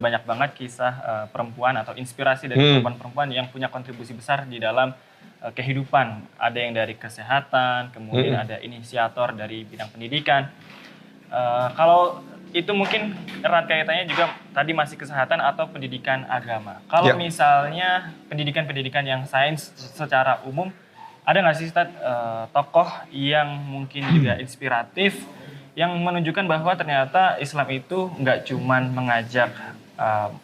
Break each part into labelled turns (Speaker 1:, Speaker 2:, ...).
Speaker 1: banyak banget kisah perempuan atau inspirasi dari perempuan-perempuan yang punya kontribusi besar di dalam kehidupan. Ada yang dari kesehatan, kemudian ada inisiator dari bidang pendidikan. Kalau itu mungkin erat kaitannya juga tadi masih kesehatan atau pendidikan agama. Kalau misalnya pendidikan-pendidikan yang sains secara umum, ada nggak sih Ustadz tokoh yang mungkin juga inspiratif yang menunjukkan bahwa ternyata Islam itu nggak cuman mengajak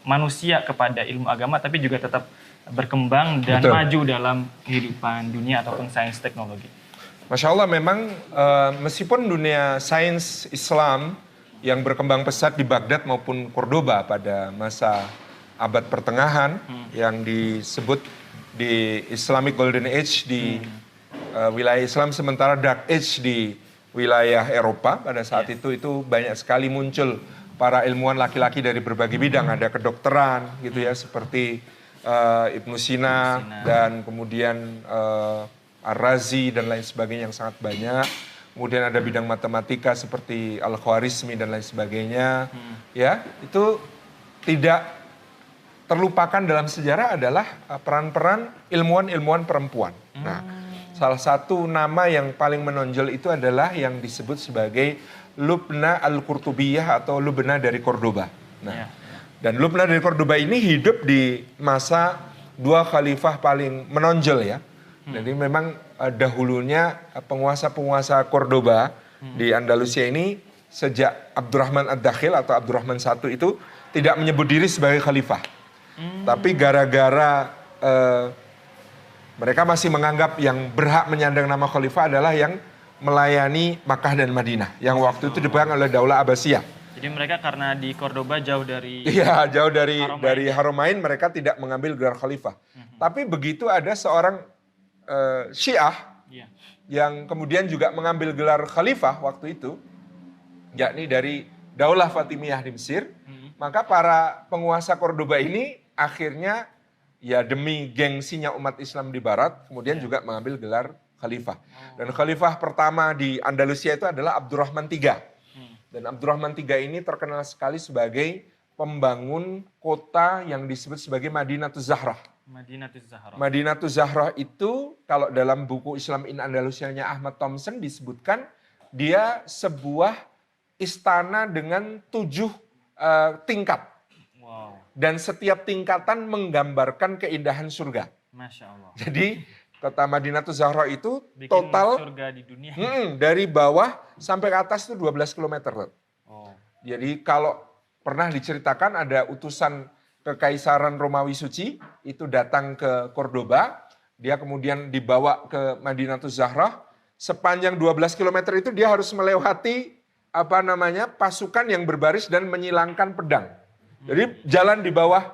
Speaker 1: manusia kepada ilmu agama, tapi juga tetap berkembang dan maju dalam kehidupan dunia ataupun sains teknologi.
Speaker 2: Masya Allah, memang meskipun dunia sains Islam yang berkembang pesat di Baghdad maupun Cordoba pada masa abad pertengahan yang disebut di Islamic Golden Age di wilayah Islam, sementara Dark Age di wilayah Eropa pada saat itu banyak sekali muncul para ilmuwan laki-laki dari berbagai bidang. Ada kedokteran gitu ya, seperti Ibnu Sina dan kemudian Ar-Razi dan lain sebagainya yang sangat banyak. Kemudian ada bidang matematika seperti Al-Khwarizmi dan lain sebagainya. Ya, itu tidak terlupakan dalam sejarah adalah peran-peran ilmuwan-ilmuwan perempuan. Nah, salah satu nama yang paling menonjol itu adalah yang disebut sebagai Lubna Al-Qurtubiyah atau Lubna dari Cordoba. Nah, dan Lubna dari Cordoba ini hidup di masa dua khalifah paling menonjol ya. Jadi memang dahulunya penguasa-penguasa Cordoba di Andalusia ini sejak Abdurrahman Ad-Dakhil atau Abdurrahman I itu tidak menyebut diri sebagai khalifah. Tapi gara-gara mereka masih menganggap yang berhak menyandang nama khalifah adalah yang melayani Makkah dan Madinah yang waktu itu dipegang oleh Daulah Abbasiyah.
Speaker 1: Jadi mereka karena di Cordoba jauh dari
Speaker 2: jauh dari Haramain, mereka tidak mengambil gelar khalifah. Tapi begitu ada seorang Syiah yang kemudian juga mengambil gelar khalifah waktu itu, yakni dari Daulah Fatimiyah di Mesir, maka para penguasa Cordoba ini akhirnya ya demi gengsinya umat Islam di Barat, kemudian juga mengambil gelar khalifah. Dan khalifah pertama di Andalusia itu adalah Abdurrahman III. Dan Abdurrahman III ini terkenal sekali sebagai pembangun kota yang disebut sebagai Madinatuz Zahrah. Madinatuz Zahrah itu kalau dalam buku Islam in Andalusia-nya Ahmad Thompson disebutkan dia sebuah istana dengan 7 tingkat. Dan setiap tingkatan menggambarkan keindahan surga.
Speaker 1: Masya Allah.
Speaker 2: Jadi kota Madinatuz Zahrah itu
Speaker 1: bikin
Speaker 2: total
Speaker 1: surga di dunia.
Speaker 2: Dari bawah sampai ke atas itu 12 km. Jadi kalau pernah diceritakan ada utusan Kekaisaran Romawi Suci itu datang ke Cordoba, dia kemudian dibawa ke Madinatuz Zahrah, sepanjang 12 km itu dia harus melewati pasukan yang berbaris dan menyilangkan pedang. Jadi jalan di bawah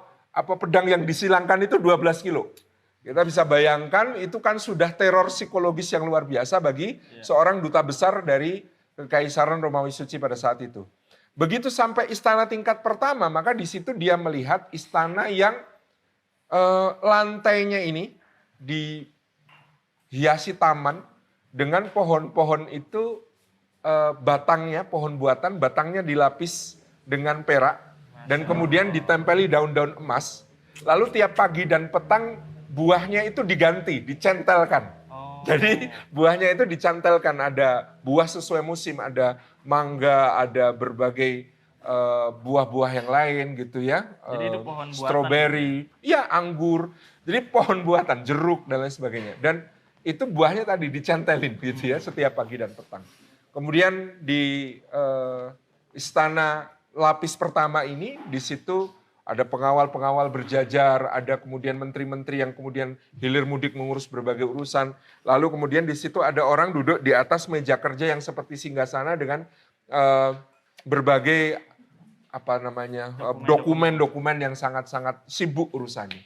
Speaker 2: pedang yang disilangkan itu 12 kilo. Kita bisa bayangkan itu kan sudah teror psikologis yang luar biasa bagi seorang duta besar dari Kekaisaran Romawi Suci pada saat itu. Begitu sampai istana tingkat pertama, maka di situ dia melihat istana yang lantainya ini dihiasi taman dengan pohon-pohon itu batangnya, pohon buatan, batangnya dilapis dengan perak. Dan kemudian ditempeli daun-daun emas. Lalu tiap pagi dan petang buahnya itu diganti, dicentelkan. Jadi buahnya itu dicantelkan. Ada buah sesuai musim, ada mangga, ada berbagai buah-buah yang lain gitu ya.
Speaker 1: Jadi itu pohon buatan.
Speaker 2: Stroberi, ya anggur. Jadi pohon buatan, jeruk dan lain sebagainya. Dan itu buahnya tadi dicentelin gitu ya setiap pagi dan petang. Kemudian di istana lapis pertama ini, di situ ada pengawal-pengawal berjajar, ada kemudian menteri-menteri yang kemudian hilir mudik mengurus berbagai urusan. Lalu kemudian di situ ada orang duduk di atas meja kerja yang seperti singgasana dengan berbagai dokumen-dokumen yang sangat-sangat sibuk urusannya.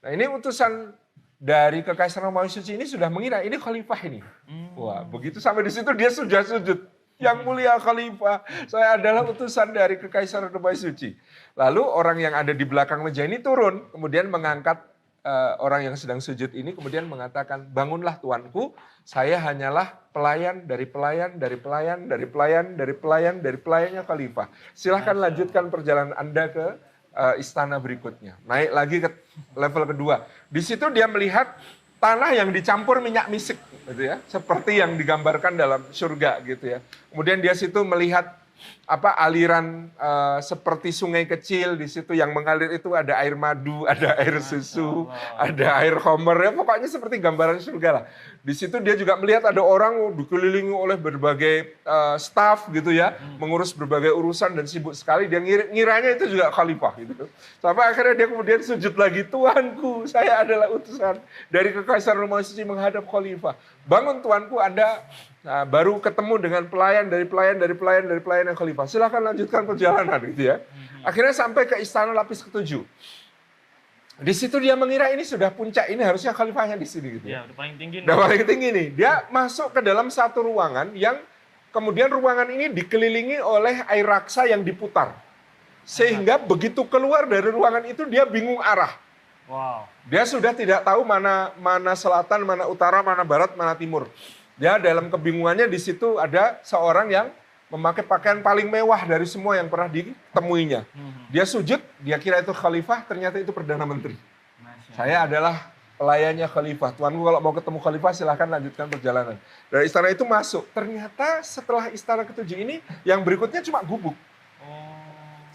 Speaker 2: Nah ini utusan dari Kekaisaran Romawi Suci ini sudah mengira ini khalifah ini. Wah, begitu sampai di situ dia sudah sujud. Yang mulia khalifah, saya adalah utusan dari Kekaisaran Romawi Suci. Lalu orang yang ada di belakang meja ini turun, kemudian mengangkat orang yang sedang sujud ini, kemudian mengatakan, bangunlah tuanku, saya hanyalah pelayan dari pelayan, dari pelayan, dari pelayan, dari pelayan, dari pelayannya khalifah. Silahkan lanjutkan perjalanan Anda ke istana berikutnya. Naik lagi ke level kedua. Di situ dia melihat tanah yang dicampur minyak misik, gitu ya, seperti yang digambarkan dalam surga, gitu ya. Kemudian dia situ melihat aliran seperti sungai kecil di situ yang mengalir itu ada air madu, ada air susu, ada air khamar, ya pokoknya seperti gambaran surga lah. Di situ dia juga melihat ada orang dikelilingi oleh berbagai staf gitu ya, mengurus berbagai urusan dan sibuk sekali. Dia ngiranya itu juga khalifah gitu. Sampai akhirnya dia kemudian sujud lagi, Tuanku, saya adalah utusan dari Kekaisaran Romawi Suci menghadap khalifah. Bangun Tuanku, Anda baru ketemu dengan pelayan yang khalifah. Silahkan lanjutkan perjalanan gitu ya. Akhirnya sampai ke istana lapis ketujuh. Di situ dia mengira ini sudah puncak, ini harusnya khalifahnya di sini gitu.
Speaker 1: Ya, udah paling tinggi.
Speaker 2: Udah paling tinggi nih. Dia masuk ke dalam satu ruangan yang kemudian ruangan ini dikelilingi oleh air raksa yang diputar. Sehingga begitu keluar dari ruangan itu dia bingung arah.
Speaker 1: Wow.
Speaker 2: Dia sudah tidak tahu mana selatan, mana utara, mana barat, mana timur. Dia dalam kebingungannya di situ ada seorang yang memakai pakaian paling mewah dari semua yang pernah ditemuinya. Dia sujud, dia kira itu khalifah, ternyata itu Perdana Menteri. Saya adalah pelayannya khalifah. Tuanku kalau mau ketemu khalifah silahkan lanjutkan perjalanan. Dari istana itu masuk. Ternyata setelah istana ketujuh ini, yang berikutnya cuma gubuk.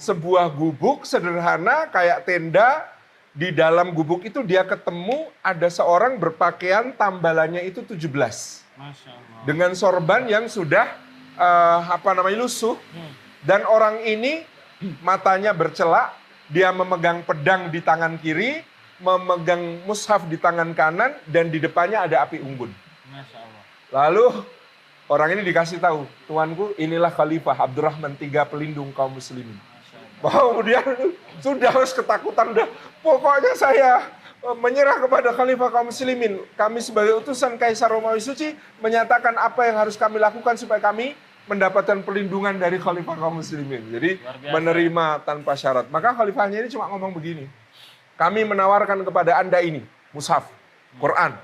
Speaker 2: Sebuah gubuk sederhana kayak tenda. Di dalam gubuk itu dia ketemu ada seorang berpakaian tambalannya itu 17.
Speaker 1: Masya Allah.
Speaker 2: Dengan sorban yang sudah lusuh. Dan orang ini matanya bercelak, dia memegang pedang di tangan kiri, memegang mushaf di tangan kanan, dan di depannya ada api unggun.
Speaker 1: Masya Allah.
Speaker 2: Lalu orang ini dikasih tahu, Tuanku, inilah Khalifah Abdurrahman III, pelindung kaum muslimin. Bahwa dia sudah harus ketakutan, udah pokoknya saya menyerah kepada Khalifah kaum muslimin. Kami sebagai utusan Kaisar Romawi Suci menyatakan apa yang harus kami lakukan supaya kami mendapatkan perlindungan dari Khalifah kaum muslimin. Jadi menerima tanpa syarat. Maka Khalifahnya ini cuma ngomong begini, kami menawarkan kepada Anda ini, mushaf, Quran.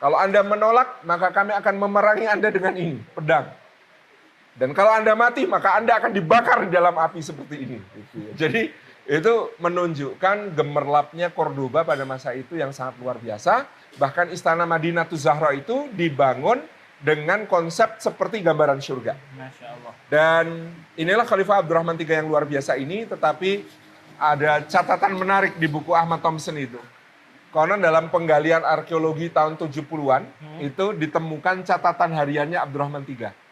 Speaker 2: Kalau Anda menolak, maka kami akan memerangi Anda dengan ini, pedang. Dan kalau Anda mati, maka Anda akan dibakar di dalam api seperti ini. Jadi itu menunjukkan gemerlapnya Cordoba pada masa itu yang sangat luar biasa. Bahkan istana Madinatul Zahra itu dibangun dengan konsep seperti gambaran surga.
Speaker 1: Masya Allah.
Speaker 2: Dan inilah Khalifah Abdurrahman III yang luar biasa ini, tetapi ada catatan menarik di buku Ahmad Thompson itu. Konon dalam penggalian arkeologi tahun 70-an, itu ditemukan catatan hariannya Abdurrahman III.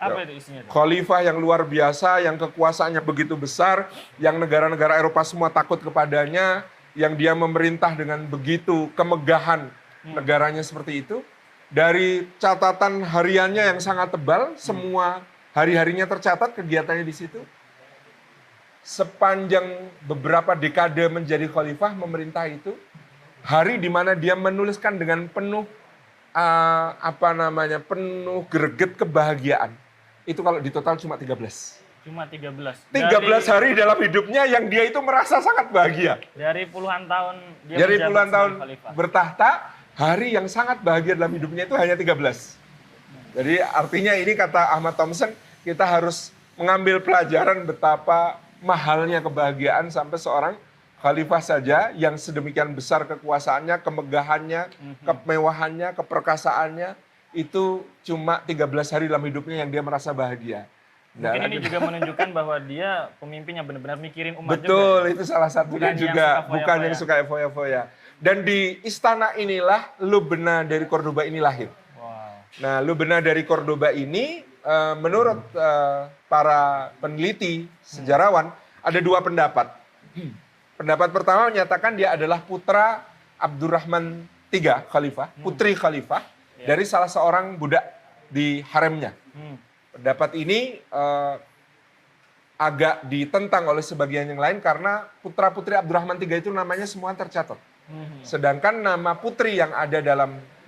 Speaker 1: Apa itu isinya?
Speaker 2: Khalifah yang luar biasa, yang kekuasaannya begitu besar, yang negara-negara Eropa semua takut kepadanya, yang dia memerintah dengan begitu kemegahan negaranya seperti itu. Dari catatan hariannya yang sangat tebal, semua hari-harinya tercatat kegiatannya di situ. Sepanjang beberapa dekade menjadi khalifah memerintah itu, hari di mana dia menuliskan dengan penuh penuh greget kebahagiaan. Itu kalau di total cuma 13.
Speaker 1: Cuma 13.
Speaker 2: 13 hari dalam hidupnya yang dia itu merasa sangat bahagia.
Speaker 1: Dari puluhan tahun dia
Speaker 2: Dari puluhan tahun
Speaker 1: khalifah.
Speaker 2: bertahta, hari yang sangat bahagia dalam hidupnya itu hanya 13. Jadi artinya ini kata Ahmad Thompson, kita harus mengambil pelajaran betapa mahalnya kebahagiaan sampai seorang khalifah saja yang sedemikian besar kekuasaannya, kemegahannya, kemewahannya, keperkasaannya, itu cuma 13 hari dalam hidupnya yang dia merasa bahagia.
Speaker 1: Mungkin ini juga menunjukkan bahwa dia pemimpin yang benar-benar mikirin umat juga.
Speaker 2: Betul, itu salah satunya juga. Bukan yang suka foya-foya. Dan di istana inilah Lubna dari Cordoba ini lahir.
Speaker 1: Wow.
Speaker 2: Nah, Lubna dari Cordoba ini menurut para peneliti, sejarawan, ada dua pendapat. Pendapat pertama menyatakan dia adalah putra Abdurrahman III, khalifah, putri khalifah, dari salah seorang budak di haremnya. Pendapat ini agak ditentang oleh sebagian yang lain karena putra-putri Abdurrahman III itu namanya semua tercatat. Sedangkan nama putri yang ada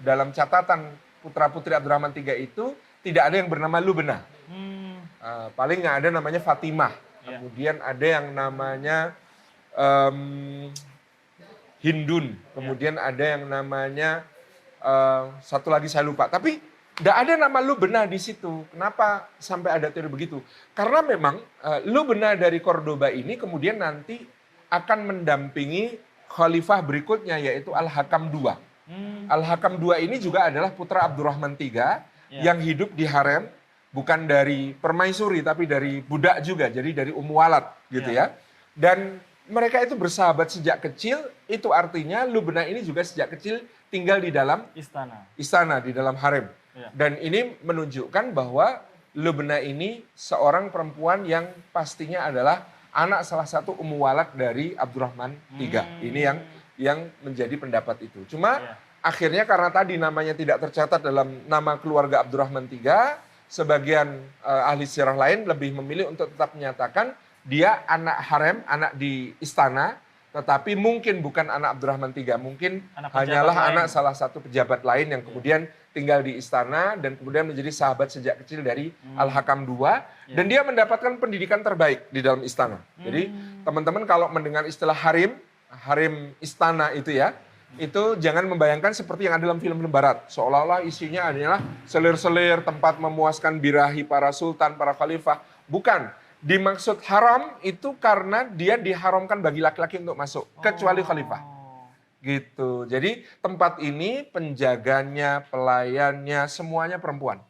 Speaker 2: dalam catatan putra-putri Abdurrahman III itu tidak ada yang bernama Lubna. Paling yang ada namanya Fatimah. Kemudian ada yang namanya Hindun. Kemudian ada yang namanya satu lagi saya lupa. Tapi tidak ada nama Lubna di situ. Kenapa sampai ada teori begitu? Karena memang Lubna dari Cordoba ini kemudian nanti akan mendampingi khalifah berikutnya yaitu Al-Hakam II. Al-Hakam II ini juga adalah putra Abdurrahman III yang hidup di harem, bukan dari permaisuri tapi dari budak juga, jadi dari Walad gitu ya. Dan mereka itu bersahabat sejak kecil, itu artinya Lubna ini juga sejak kecil tinggal di dalam istana di dalam harem. Dan ini menunjukkan bahwa Lubna ini seorang perempuan yang pastinya adalah anak salah satu Walad dari Abdurrahman III. Ini yang menjadi pendapat itu. Cuma akhirnya karena tadi namanya tidak tercatat dalam nama keluarga Abdurrahman III, sebagian ahli sirah lain lebih memilih untuk tetap menyatakan dia anak harem, anak di istana, tetapi mungkin bukan anak Abdurrahman III, mungkin hanyalah anak salah satu pejabat lain yang kemudian tinggal di istana dan kemudian menjadi sahabat sejak kecil dari Al-Hakam II, dan dia mendapatkan pendidikan terbaik di dalam istana. Jadi teman-teman kalau mendengar istilah harem istana itu ya, itu jangan membayangkan seperti yang ada dalam film-film barat. Seolah-olah isinya adalah selir-selir, tempat memuaskan birahi para sultan, para khalifah. Bukan. Dimaksud haram itu karena dia diharamkan bagi laki-laki untuk masuk, kecuali khalifah. Gitu. Jadi tempat ini penjaganya, pelayannya, semuanya perempuan.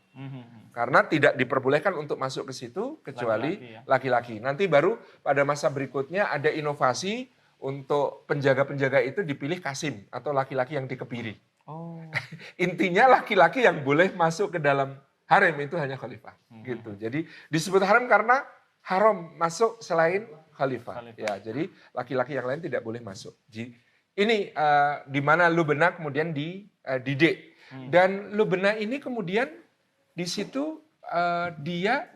Speaker 2: Karena tidak diperbolehkan untuk masuk ke situ kecuali laki-laki. Nanti baru pada masa berikutnya ada inovasi untuk penjaga-penjaga itu dipilih kasim atau laki-laki yang dikebiri. Intinya laki-laki yang boleh masuk ke dalam harem itu hanya khalifah. Gitu. Jadi disebut harem karena haram masuk selain khalifah. Ya, jadi laki-laki yang lain tidak boleh masuk. Ini di mana Lubna kemudian dididik. Dan Lubna ini kemudian di situ dia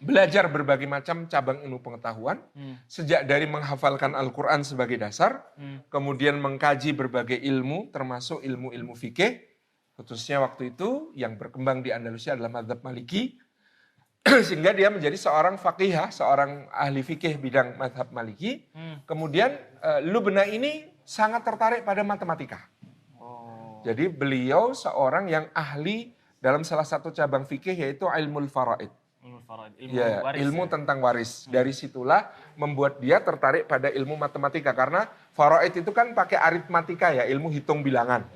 Speaker 2: belajar berbagai macam cabang ilmu pengetahuan, sejak dari menghafalkan Al-Quran sebagai dasar, kemudian mengkaji berbagai ilmu, termasuk ilmu-ilmu fikih, khususnya waktu itu yang berkembang di Andalusia adalah mazhab Maliki, sehingga dia menjadi seorang faqihah, seorang ahli fikih bidang mazhab Maliki. Kemudian Lubna ini sangat tertarik pada matematika. Jadi beliau seorang yang ahli dalam salah satu cabang fikih yaitu ilmu faraid. Ilmu tentang waris. Dari situlah membuat dia tertarik pada ilmu matematika. Karena faraid itu kan pakai aritmatika ya, ilmu hitung bilangan.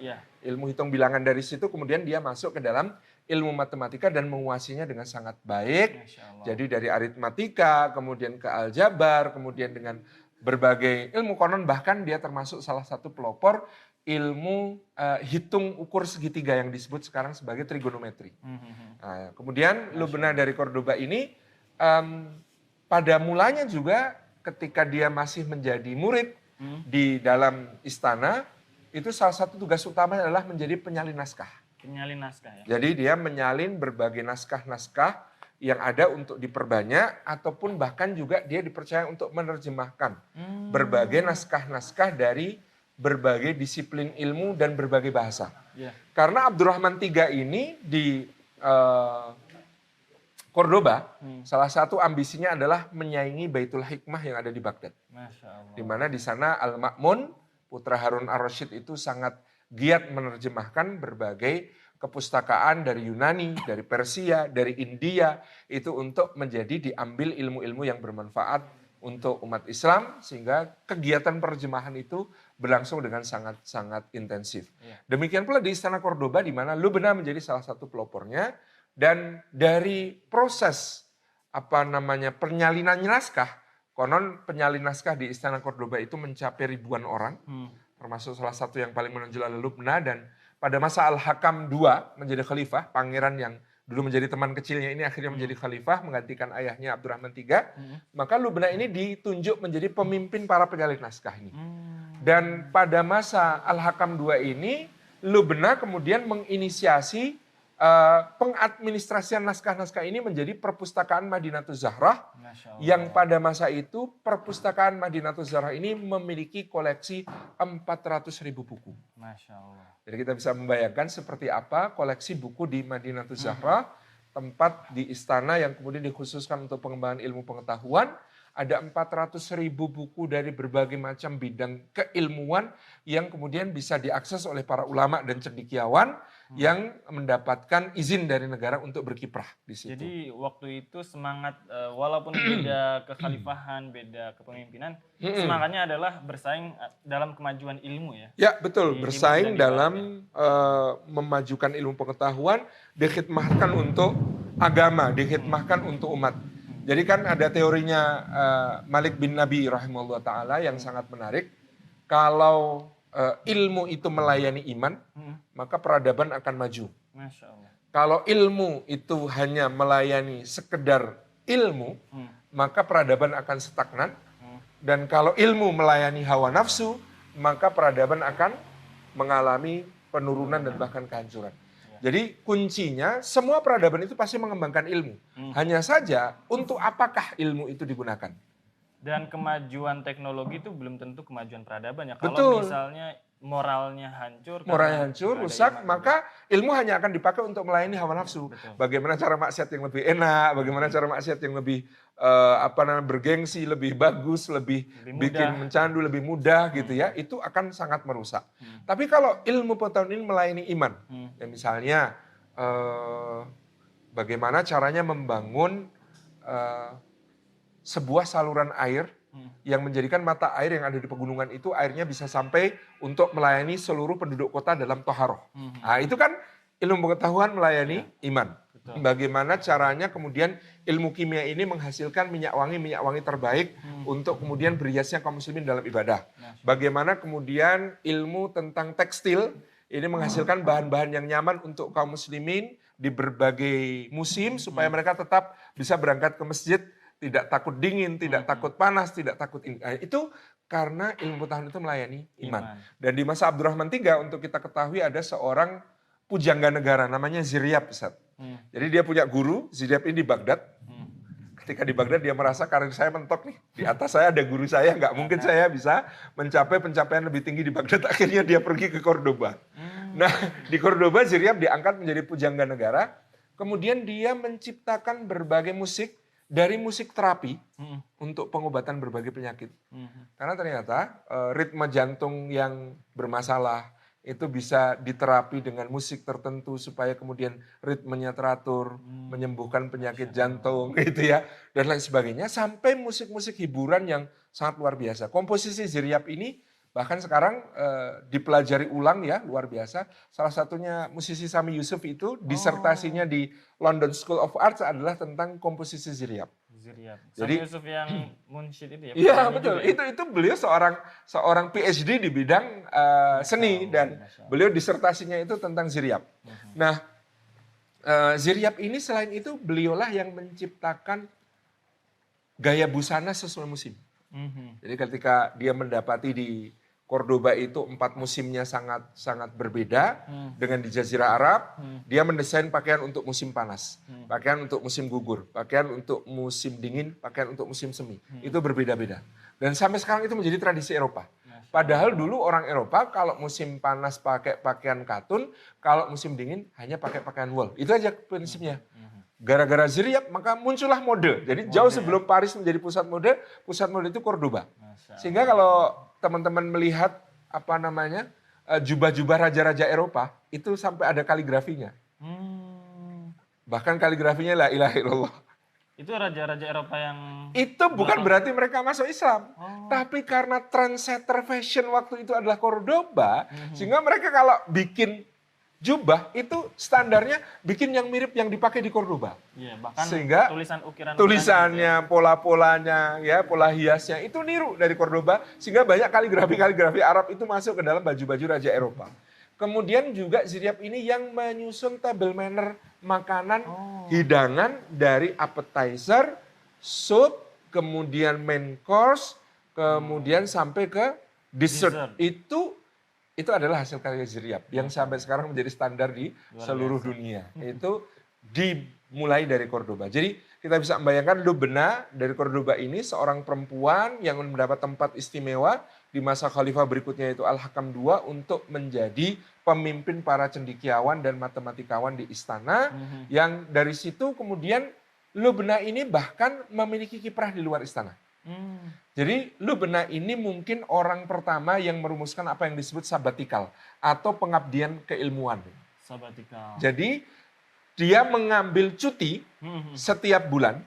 Speaker 2: Ilmu hitung bilangan, dari situ kemudian dia masuk ke dalam ilmu matematika dan menguasainya dengan sangat baik. Jadi dari aritmatika, kemudian ke aljabar, kemudian dengan berbagai ilmu, konon bahkan dia termasuk salah satu pelopor ilmu hitung ukur segitiga yang disebut sekarang sebagai trigonometri. Nah, kemudian Lubna dari Cordoba ini pada mulanya juga ketika dia masih menjadi murid di dalam istana, itu salah satu tugas utamanya adalah menjadi penyalin naskah.
Speaker 1: Penyalin naskah ya.
Speaker 2: Jadi dia menyalin berbagai naskah-naskah yang ada untuk diperbanyak, ataupun bahkan juga dia dipercaya untuk menerjemahkan berbagai naskah-naskah dari berbagai disiplin ilmu dan berbagai bahasa. Karena Abdurrahman III ini di Cordoba, salah satu ambisinya adalah menyaingi Baitul Hikmah yang ada di Baghdad. Di mana di sana Al-Ma'mun, putra Harun ar-Rasyid itu sangat giat menerjemahkan berbagai kepustakaan dari Yunani, dari Persia, dari India, itu untuk menjadi diambil ilmu-ilmu yang bermanfaat untuk umat Islam, sehingga kegiatan penerjemahan itu berlangsung dengan sangat-sangat intensif. Demikian pula di Istana Cordoba, di mana Lubna menjadi salah satu pelopornya, dan dari proses penyalinan naskah, konon penyalin naskah di Istana Cordoba itu mencapai ribuan orang, termasuk salah satu yang paling menonjol adalah Lubna. Dan pada masa Al-Hakam II menjadi khalifah, pangeran yang dulu menjadi teman kecilnya ini akhirnya menjadi khalifah menggantikan ayahnya Abdurrahman III, maka Lubna ini ditunjuk menjadi pemimpin para penyalin naskah ini. Dan pada masa Al-Hakam II ini, Lubna kemudian menginisiasi pengadministrasian naskah-naskah ini menjadi Perpustakaan Madinatul Zahrah, yang pada masa itu Perpustakaan Madinatul Zahrah ini memiliki koleksi 400.000 buku.
Speaker 1: Masya Allah.
Speaker 2: Jadi kita bisa membayangkan seperti apa koleksi buku di Madinatul Zahrah, tempat di istana yang kemudian dikhususkan untuk pengembangan ilmu pengetahuan. ada 400.000 buku dari berbagai macam bidang keilmuan yang kemudian bisa diakses oleh para ulama dan cendekiawan yang mendapatkan izin dari negara untuk berkiprah di situ.
Speaker 1: Jadi waktu itu semangat walaupun beda kekhalifahan, beda kepemimpinan, semangatnya adalah bersaing dalam kemajuan ilmu ya.
Speaker 2: Ya betul,
Speaker 1: Di
Speaker 2: bersaing
Speaker 1: Madinah
Speaker 2: dalam memajukan ilmu pengetahuan, dikhidmahkan untuk agama, dikhidmahkan untuk umat. Jadi kan ada teorinya Malik bin Nabi rahimahullah ta'ala yang sangat menarik. Kalau ilmu itu melayani iman, maka peradaban akan maju.
Speaker 1: Masya Allah.
Speaker 2: Kalau ilmu itu hanya melayani sekedar ilmu, maka peradaban akan stagnan. Dan kalau ilmu melayani hawa nafsu, maka peradaban akan mengalami penurunan dan bahkan kehancuran. Jadi kuncinya semua peradaban itu pasti mengembangkan ilmu. Hanya saja untuk apakah ilmu itu digunakan.
Speaker 1: Dan kemajuan teknologi itu belum tentu kemajuan peradaban ya. Kalau
Speaker 2: Betul.
Speaker 1: misalnya moralnya hancur,
Speaker 2: Moralnya hancur, rusak, maka ilmu hanya akan dipakai untuk melayani hawa nafsu.
Speaker 1: Betul.
Speaker 2: Bagaimana cara maksiat yang lebih enak, bagaimana cara maksiat yang lebih bergengsi, lebih bagus, lebih bikin mencandu, lebih mudah gitu ya. Itu akan sangat merusak. Tapi kalau ilmu pengetahuan ini melayani iman, ya misalnya bagaimana caranya membangun sebuah saluran air yang menjadikan mata air yang ada di pegunungan itu airnya bisa sampai untuk melayani seluruh penduduk kota dalam toharoh. Nah, itu kan ilmu pengetahuan melayani iman. Betul. Bagaimana caranya kemudian ilmu kimia ini menghasilkan minyak wangi terbaik untuk kemudian berhiasnya kaum muslimin dalam ibadah. Bagaimana kemudian ilmu tentang tekstil ini menghasilkan bahan-bahan yang nyaman untuk kaum muslimin di berbagai musim supaya mereka tetap bisa berangkat ke masjid, tidak takut dingin, tidak takut panas, tidak takut ini. Itu karena ilmu pengetahuan itu melayani iman. Dan di masa Abdurrahman III untuk kita ketahui ada seorang pujangga negara namanya Ziryab, Ustaz. Jadi dia punya guru, Ziryab ini di Baghdad. Ketika di Baghdad dia merasa karir saya mentok nih. Di atas saya ada guru saya, nggak mungkin saya bisa mencapai pencapaian lebih tinggi di Baghdad. Akhirnya dia pergi ke Cordoba. Nah, di Cordoba Ziryab diangkat menjadi pujangga negara. Kemudian dia menciptakan berbagai musik, dari musik terapi untuk pengobatan berbagai penyakit. Karena ternyata ritme jantung yang bermasalah itu bisa diterapi dengan musik tertentu supaya kemudian ritmenya teratur, menyembuhkan penyakit jantung gitu ya, dan lain sebagainya, sampai musik-musik hiburan yang sangat luar biasa. Komposisi Ziryab ini bahkan sekarang dipelajari ulang ya, luar biasa. Salah satunya musisi Sami Yusuf itu disertasinya di London School of Arts adalah tentang komposisi Ziryab.
Speaker 1: Sami Yusuf yang munsyid itu ya?
Speaker 2: Iya betul, itu beliau seorang PhD di bidang seni dan beliau disertasinya itu tentang Ziryab. Nah, Ziryab ini selain itu beliaulah yang menciptakan gaya busana sesuai musim. Jadi ketika dia mendapati di Cordoba itu 4 musimnya sangat berbeda dengan di Jazirah Arab, dia mendesain pakaian untuk musim panas, pakaian untuk musim gugur, pakaian untuk musim dingin, pakaian untuk musim semi. Itu berbeda-beda. Dan sampai sekarang itu menjadi tradisi Eropa. Padahal dulu orang Eropa kalau musim panas pakai pakaian katun, kalau musim dingin hanya pakai pakaian wool. Itu aja prinsipnya. Gara-gara Ziryab maka muncullah mode. Jadi jauh sebelum Paris menjadi pusat mode itu Cordoba. Sehingga kalau teman-teman melihat jubah-jubah raja-raja Eropa itu sampai ada kaligrafinya. Bahkan kaligrafinya la ilaha illallah.
Speaker 1: Itu raja-raja Eropa yang
Speaker 2: itu bukan berarti mereka masuk Islam, tapi karena trendsetter fashion waktu itu adalah Cordoba, sehingga mereka kalau bikin jubah itu standarnya bikin yang mirip yang dipakai di Cordoba.
Speaker 1: Iya, bahkan
Speaker 2: sehingga tulisannya, pola-polanya, ya, pola hiasnya itu niru dari Cordoba, sehingga banyak kaligrafi Arab itu masuk ke dalam baju-baju raja Eropa. Kemudian juga Ziryab ini yang menyusun table manner makanan, hidangan dari appetizer, soup, kemudian main course, kemudian sampai ke dessert. Itu adalah hasil karya Ziryab yang sampai sekarang menjadi standar di seluruh dunia. Itu dimulai dari Cordoba. Jadi kita bisa membayangkan Lubna dari Cordoba ini seorang perempuan yang mendapat tempat istimewa di masa khalifah berikutnya itu Al-Hakam II untuk menjadi pemimpin para cendekiawan dan matematikawan di istana. Yang dari situ kemudian Lubna ini bahkan memiliki kiprah di luar istana. Jadi Lubna ini mungkin orang pertama yang merumuskan apa yang disebut sabatikal atau pengabdian keilmuan.
Speaker 1: Sabatikal.
Speaker 2: Jadi dia mengambil cuti setiap bulan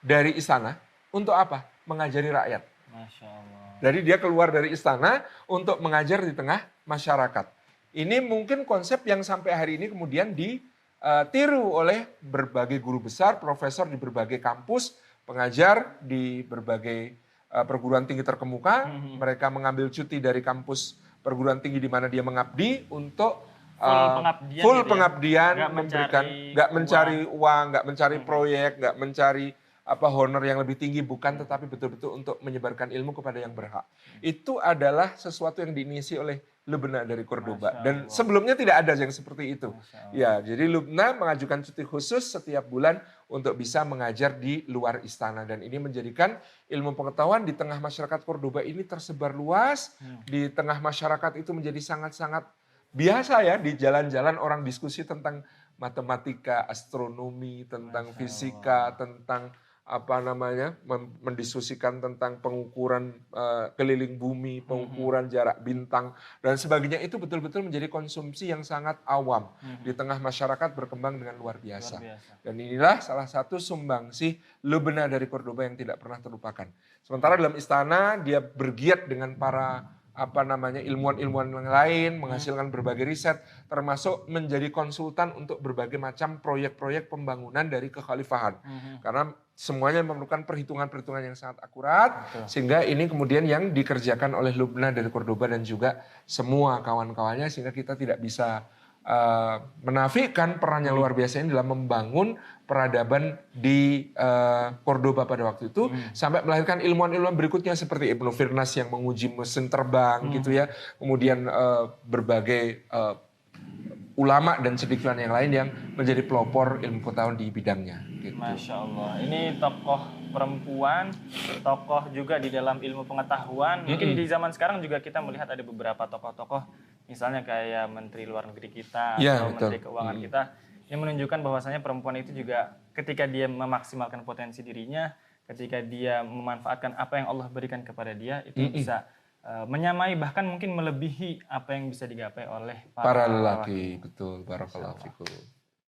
Speaker 2: dari istana untuk apa? Mengajari rakyat.
Speaker 1: Masya Allah.
Speaker 2: Jadi dia keluar dari istana untuk mengajar di tengah masyarakat. Ini mungkin konsep yang sampai hari ini kemudian ditiru oleh berbagai guru besar, profesor di berbagai kampus, pengajar di berbagai perguruan tinggi terkemuka. Mereka mengambil cuti dari kampus perguruan tinggi di mana dia mengabdi untuk full pengabdian, nggak mencari uang, nggak mencari proyek, nggak mencari honor yang lebih tinggi, bukan, tetapi betul-betul untuk menyebarkan ilmu kepada yang berhak. Itu adalah sesuatu yang diinisi oleh Lubna dari Cordoba. Dan sebelumnya tidak ada yang seperti itu. Ya, jadi Lubna mengajukan cuti khusus setiap bulan untuk bisa mengajar di luar istana. Dan ini menjadikan ilmu pengetahuan di tengah masyarakat Cordoba ini tersebar luas. Di tengah masyarakat itu menjadi sangat-sangat biasa ya, di jalan-jalan orang diskusi tentang matematika, astronomi, tentang fisika, tentang mendiskusikan tentang pengukuran keliling bumi, pengukuran jarak bintang dan sebagainya. Itu betul-betul menjadi konsumsi yang sangat awam di tengah masyarakat, berkembang dengan luar biasa. Dan inilah salah satu sumbangsih Lubna dari Cordoba yang tidak pernah terlupakan. Sementara dalam istana dia bergiat dengan para ilmuwan-ilmuwan yang lain, menghasilkan berbagai riset, termasuk menjadi konsultan untuk berbagai macam proyek-proyek pembangunan dari kekhalifahan. Karena semuanya memerlukan perhitungan-perhitungan yang sangat akurat, sehingga ini kemudian yang dikerjakan oleh Lubna dari Cordoba dan juga semua kawan-kawannya, sehingga kita tidak bisa menafikan perannya luar biasa ini dalam membangun peradaban di Cordoba pada waktu itu, sampai melahirkan ilmuwan-ilmuwan berikutnya seperti Ibnu Firnas yang menguji mesin terbang gitu ya, kemudian berbagai ulama dan cendekiawan yang lain yang menjadi pelopor ilmu pengetahuan di bidangnya. Gitu.
Speaker 1: Masya Allah, ini tokoh perempuan, tokoh juga di dalam ilmu pengetahuan. Mungkin di zaman sekarang juga kita melihat ada beberapa tokoh-tokoh, misalnya kayak Menteri Luar Negeri kita atau Menteri Keuangan kita, yang menunjukkan bahwasanya perempuan itu juga ketika dia memaksimalkan potensi dirinya, ketika dia memanfaatkan apa yang Allah berikan kepada dia, itu bisa menyamai, bahkan mungkin melebihi apa yang bisa digapai oleh
Speaker 2: para lelaki. Betul, barakallahu fikum.